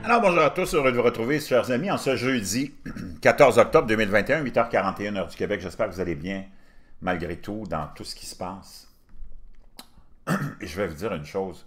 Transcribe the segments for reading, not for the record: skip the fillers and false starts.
Alors bonjour à tous, heureux de vous retrouver, chers amis, en ce jeudi 14 octobre 2021, 8h41, heure du Québec. J'espère que vous allez bien, malgré tout, dans tout ce qui se passe. Et je vais vous dire une chose,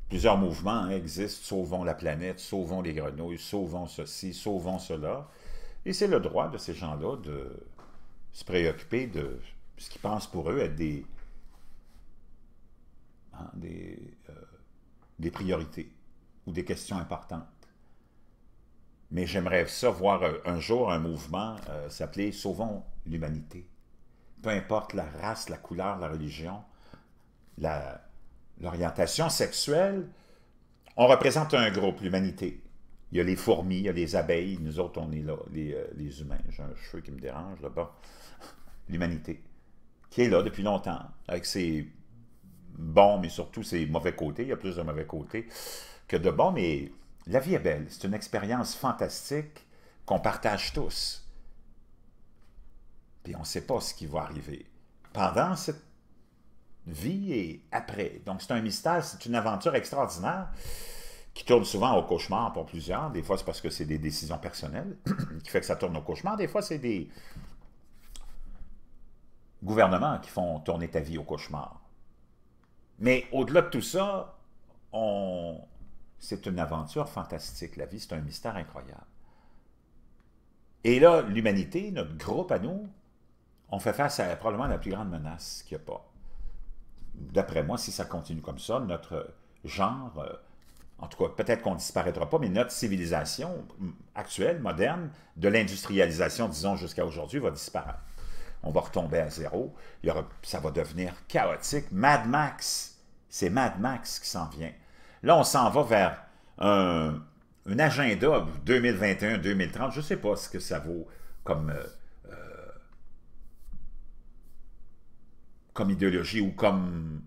plusieurs mouvements existent, sauvons la planète, sauvons les grenouilles, sauvons ceci, sauvons cela. Et c'est le droit de ces gens-là de se préoccuper de ce qu'ils pensent pour eux être des priorités ou des questions importantes. Mais j'aimerais ça voir un jour un mouvement s'appeler Sauvons l'humanité. Peu importe la race, la couleur, la religion, l'orientation sexuelle, on représente un groupe, l'humanité. Il y a les fourmis, il y a les abeilles, nous autres on est là, les humains. J'ai un cheveu qui me dérange là-bas. L'humanité, qui est là depuis longtemps, avec ses bons, mais surtout ses mauvais côtés. Il y a plus de mauvais côtés que de bons, mais la vie est belle. C'est une expérience fantastique qu'on partage tous. Puis on ne sait pas ce qui va arriver pendant cette vie et après. Donc c'est un mystère, c'est une aventure extraordinaire qui tourne souvent au cauchemar pour plusieurs. Des fois, c'est parce que c'est des décisions personnelles qui fait que ça tourne au cauchemar. Des fois, c'est des gouvernements qui font tourner ta vie au cauchemar. Mais au-delà de tout ça, c'est une aventure fantastique. La vie, c'est un mystère incroyable. Et là, l'humanité, notre groupe à nous, on fait face à probablement la plus grande menace qu'il n'y a pas. D'après moi, si ça continue comme ça, notre genre, en tout cas, peut-être qu'on ne disparaîtra pas, mais notre civilisation actuelle, moderne, de l'industrialisation, disons, jusqu'à aujourd'hui, va disparaître. On va retomber à zéro. Ça va devenir chaotique. Mad Max, c'est Mad Max qui s'en vient. Là, on s'en va vers un agenda 2021-2030. Je ne sais pas ce que ça vaut comme idéologie ou comme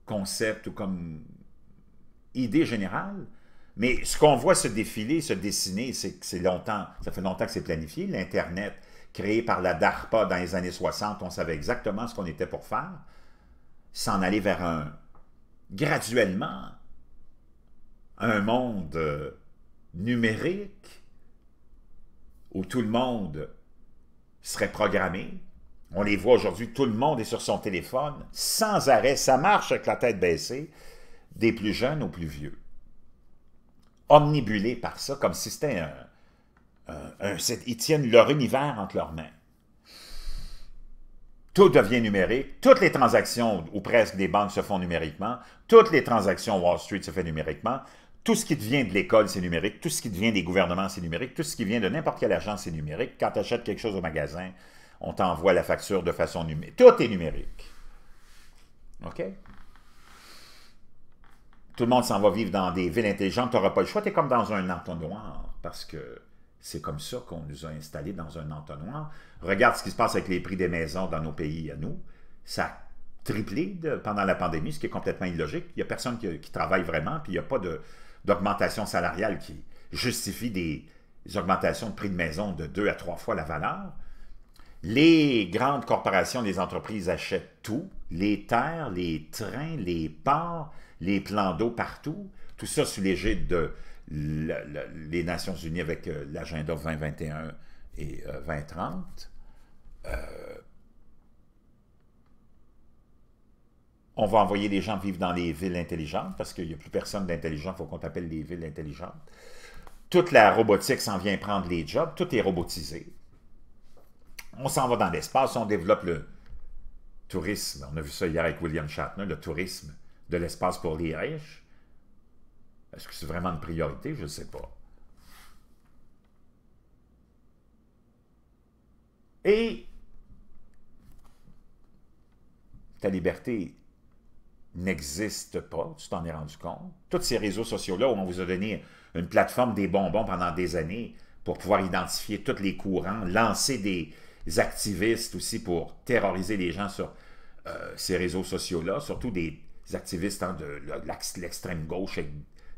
concept ou comme idée générale. Mais ce qu'on voit se défiler, se dessiner, c'est que ça fait longtemps que c'est planifié. L'Internet, créé par la DARPA dans les années 60, on savait exactement ce qu'on était pour faire. S'en aller vers graduellement, un monde numérique où tout le monde serait programmé. On les voit aujourd'hui, tout le monde est sur son téléphone, sans arrêt, ça marche avec la tête baissée, des plus jeunes aux plus vieux. Omnibulés par ça, comme si c'était ils tiennent leur univers entre leurs mains. Tout devient numérique, toutes les transactions, ou presque des banques se font numériquement, toutes les transactions Wall Street se font numériquement, tout ce qui devient de l'école, c'est numérique, tout ce qui devient des gouvernements, c'est numérique, tout ce qui vient de n'importe quelle agence, c'est numérique. Quand tu achètes quelque chose au magasin, on t'envoie la facture de façon numérique. Tout est numérique. OK? Tout le monde s'en va vivre dans des villes intelligentes, tu n'auras pas le choix, tu es comme dans un entonnoir, parce que c'est comme ça qu'on nous a installés dans un entonnoir. Regarde ce qui se passe avec les prix des maisons dans nos pays à nous. Ça a triplé pendant la pandémie, ce qui est complètement illogique. Il n'y a personne qui travaille vraiment, puis il n'y a pas d'augmentation salariale qui justifie des augmentations de prix de maison de 2 à 3 fois la valeur. Les grandes corporations, les entreprises achètent tout, les terres, les trains, les ports, les plans d'eau partout, tout ça sous l'égide de les Nations Unies avec l'agenda 2021 et 2030. On va envoyer les gens vivre dans les villes intelligentes parce qu'il n'y a plus personne d'intelligent, il faut qu'on appelle les villes intelligentes. Toute la robotique s'en vient prendre les jobs, tout est robotisé. On s'en va dans l'espace, on développe le tourisme. On a vu ça hier avec William Shatner, le tourisme de l'espace pour les riches. Est-ce que c'est vraiment une priorité? Je ne sais pas. Et ta liberté n'existe pas, tu t'en es rendu compte. Tous ces réseaux sociaux-là où on vous a donné une plateforme des bonbons pendant des années pour pouvoir identifier tous les courants, lancer des activistes aussi pour terroriser les gens sur ces réseaux sociaux-là, surtout des activistes de l'extrême gauche avec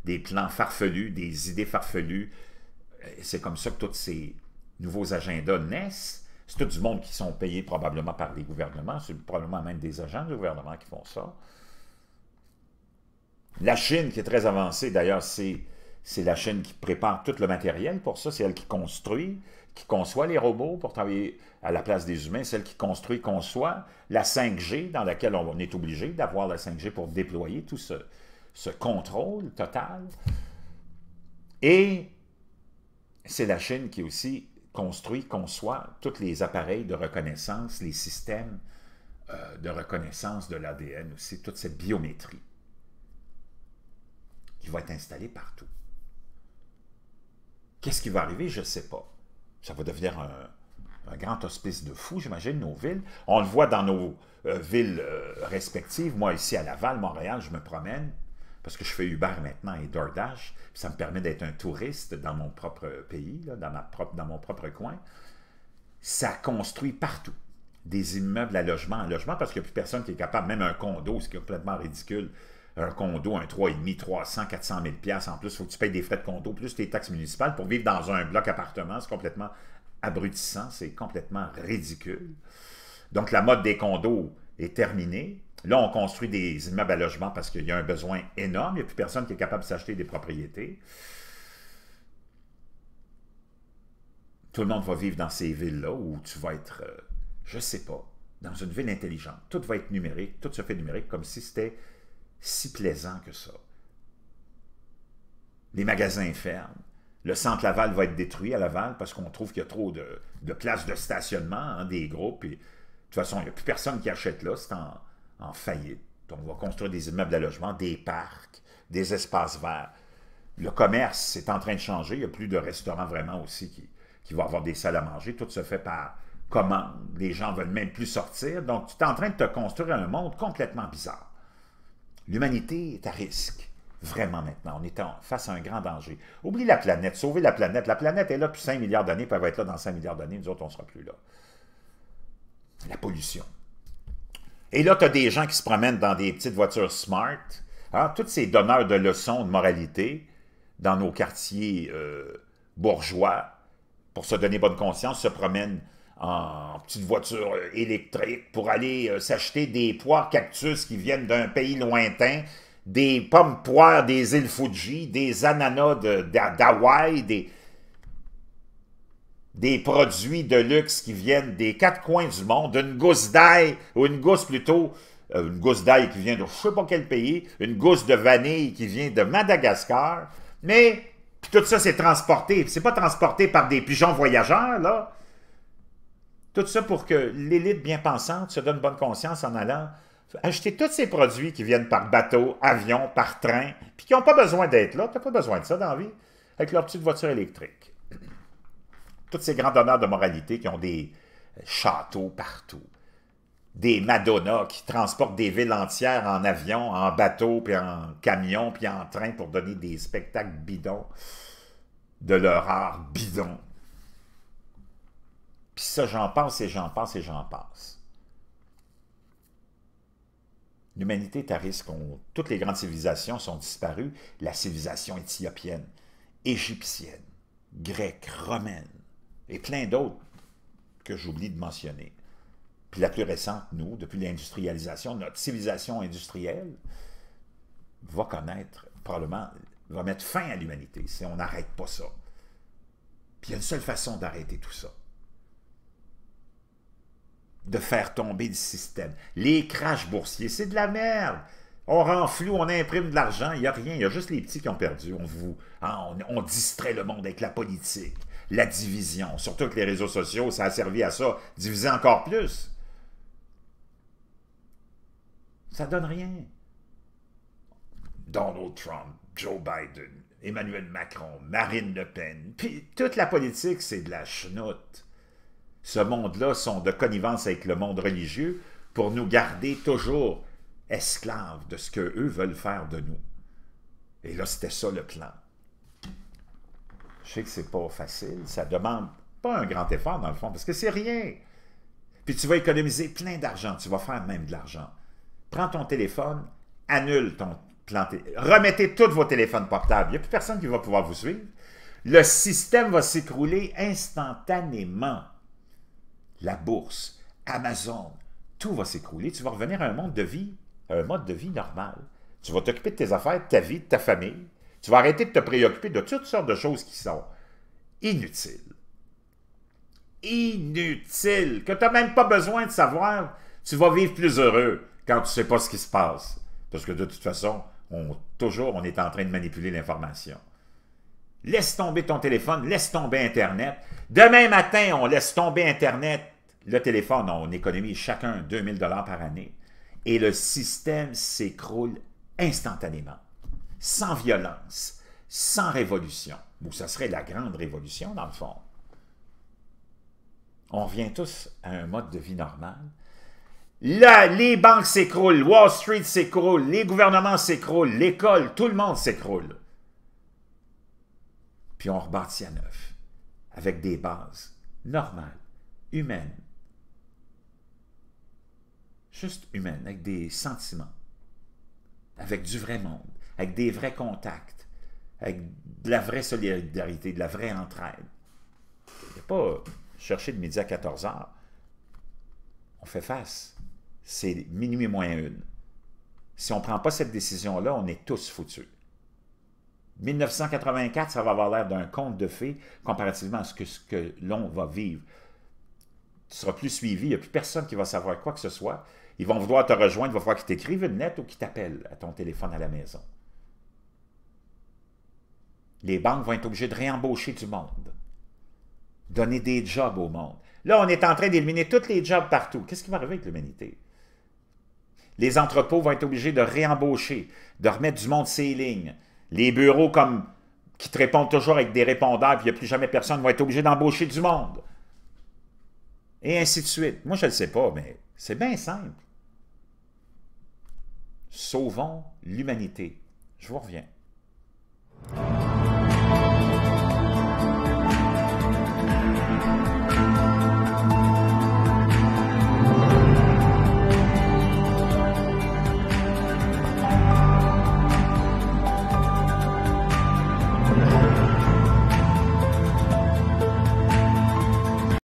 des plans farfelus, des idées farfelues. C'est comme ça que tous ces nouveaux agendas naissent. C'est tout du monde qui sont payés probablement par les gouvernements, c'est probablement même des agents du gouvernement qui font ça. La Chine, qui est très avancée, d'ailleurs, c'est C'est la Chine qui prépare tout le matériel pour ça. C'est elle qui construit, qui conçoit les robots pour travailler à la place des humains. C'est elle qui construit, conçoit la 5G, dans laquelle on est obligé d'avoir la 5G pour déployer tout ce contrôle total. Et c'est la Chine qui aussi construit, conçoit tous les appareils de reconnaissance, les systèmes de reconnaissance de l'ADN aussi, toute cette biométrie qui va être installée partout. Qu'est-ce qui va arriver? Je ne sais pas. Ça va devenir un grand hospice de fous, j'imagine, nos villes. On le voit dans nos villes respectives. Moi, ici à Laval, Montréal, je me promène parce que je fais Uber maintenant et DoorDash. Ça me permet d'être un touriste dans mon propre pays, là, dans mon propre coin. Ça construit partout. Des immeubles à logement en logement parce qu'il n'y a plus personne qui est capable, même un condo, ce qui est complètement ridicule. Un condo, un 3,5, 300, 400 000 $. En plus, il faut que tu payes des frais de condo, plus tes taxes municipales pour vivre dans un bloc appartement. C'est complètement abrutissant, c'est complètement ridicule. Donc, la mode des condos est terminée. Là, on construit des immeubles à logement parce qu'il y a un besoin énorme. Il n'y a plus personne qui est capable de s'acheter des propriétés. Tout le monde va vivre dans ces villes-là où tu vas être, je ne sais pas, dans une ville intelligente. Tout va être numérique, tout se fait numérique comme si c'était si plaisant que ça. Les magasins ferment. Le centre Laval va être détruit à Laval parce qu'on trouve qu'il y a trop de places de stationnement, hein, des groupes. Et, de toute façon, il n'y a plus personne qui achète là, c'est en faillite. Donc, on va construire des immeubles à logement, des parcs, des espaces verts. Le commerce est en train de changer. Il n'y a plus de restaurants vraiment aussi qui vont avoir des salles à manger. Tout se fait par commande. Les gens ne veulent même plus sortir. Donc, tu es en train de te construire un monde complètement bizarre. L'humanité est à risque, vraiment maintenant. On est face à un grand danger. Oublie la planète, sauver la planète. La planète est là depuis 5 milliards d'années, puis elle va être là dans 5 milliards d'années. Nous autres, on ne sera plus là. La pollution. Et là, tu as des gens qui se promènent dans des petites voitures smart. Hein? Tous ces donneurs de leçons de moralité dans nos quartiers bourgeois, pour se donner bonne conscience, se promènent en petite voiture électrique pour aller s'acheter des poires cactus qui viennent d'un pays lointain, des pommes poires des îles Fuji, des ananas d'Hawaï, des produits de luxe qui viennent des quatre coins du monde, une gousse d'ail, ou une gousse plutôt, une gousse d'ail qui vient de je ne sais pas quel pays, une gousse de vanille qui vient de Madagascar, mais puis tout ça c'est transporté, c'est pas transporté par des pigeons voyageurs, là. Tout ça pour que l'élite bien pensante se donne bonne conscience en allant acheter tous ces produits qui viennent par bateau, avion, par train, puis qui n'ont pas besoin d'être là. Tu n'as pas besoin de ça dans la vie, avec leur petite voiture électrique. Tous ces grands donneurs de moralité qui ont des châteaux partout. Des Madonna qui transportent des villes entières en avion, en bateau, puis en camion, puis en train pour donner des spectacles bidons de leur art bidon. Puis ça, j'en passe et j'en passe et j'en passe. L'humanité est à risque. Toutes les grandes civilisations sont disparues. La civilisation éthiopienne, égyptienne, grecque, romaine, et plein d'autres que j'oublie de mentionner. Puis la plus récente, nous, depuis l'industrialisation, notre civilisation industrielle va connaître, probablement, va mettre fin à l'humanité si on n'arrête pas ça. Puis il y a une seule façon d'arrêter tout ça. De faire tomber le système. Les crashs boursiers, c'est de la merde. On rend flou, on imprime de l'argent, il n'y a rien, il y a juste les petits qui ont perdu. On distrait le monde avec la politique, la division. Surtout que les réseaux sociaux, ça a servi à ça, diviser encore plus. Ça donne rien. Donald Trump, Joe Biden, Emmanuel Macron, Marine Le Pen, puis toute la politique, c'est de la chenoute. Ce monde-là sont de connivence avec le monde religieux pour nous garder toujours esclaves de ce qu'eux veulent faire de nous. Et là, c'était ça le plan. Je sais que c'est pas facile, ça demande pas un grand effort dans le fond, parce que c'est rien. Puis tu vas économiser plein d'argent, tu vas faire même de l'argent. Prends ton téléphone, annule ton plan, remettez tous vos téléphones portables, il n'y a plus personne qui va pouvoir vous suivre. Le système va s'écrouler instantanément. La bourse, Amazon, tout va s'écrouler. Tu vas revenir à un mode de vie normal. Tu vas t'occuper de tes affaires, de ta vie, de ta famille. Tu vas arrêter de te préoccuper de toutes sortes de choses qui sont inutiles. Inutiles, que tu n'as même pas besoin de savoir. Tu vas vivre plus heureux quand tu ne sais pas ce qui se passe. Parce que de toute façon, on est en train de manipuler l'information. Laisse tomber ton téléphone, laisse tomber Internet. Demain matin, on laisse tomber Internet. Le téléphone, on économise chacun 2000 $ par année. Et le système s'écroule instantanément. Sans violence, sans révolution. Ou ça serait la grande révolution, dans le fond. On revient tous à un mode de vie normal. Là, les banques s'écroulent, Wall Street s'écroule, les gouvernements s'écroulent, l'école, tout le monde s'écroule. Puis on rebâtit à neuf, avec des bases normales, humaines. Juste humaines, avec des sentiments, avec du vrai monde, avec des vrais contacts, avec de la vraie solidarité, de la vraie entraide. Il n'y a pas chercher de midi à 14 h. On fait face. C'est minuit moins une. Si on ne prend pas cette décision-là, on est tous foutus. 1984, ça va avoir l'air d'un conte de fées comparativement à ce que l'on va vivre. Tu seras plus suivi, il n'y a plus personne qui va savoir quoi que ce soit. Ils vont vouloir te rejoindre, il va falloir qu'ils t'écrivent une lettre ou qu'ils t'appellent à ton téléphone à la maison. Les banques vont être obligées de réembaucher du monde. Donner des jobs au monde. Là, on est en train d'éliminer tous les jobs partout. Qu'est-ce qui va arriver avec l'humanité? Les entrepôts vont être obligés de réembaucher, de remettre du monde sur les lignes. Les bureaux qui te répondent toujours avec des répondeurs, puis il n'y a plus jamais personne, vont être obligés d'embaucher du monde. Et ainsi de suite. Moi, je ne le sais pas, mais c'est bien simple. Sauvons l'humanité. Je vous reviens.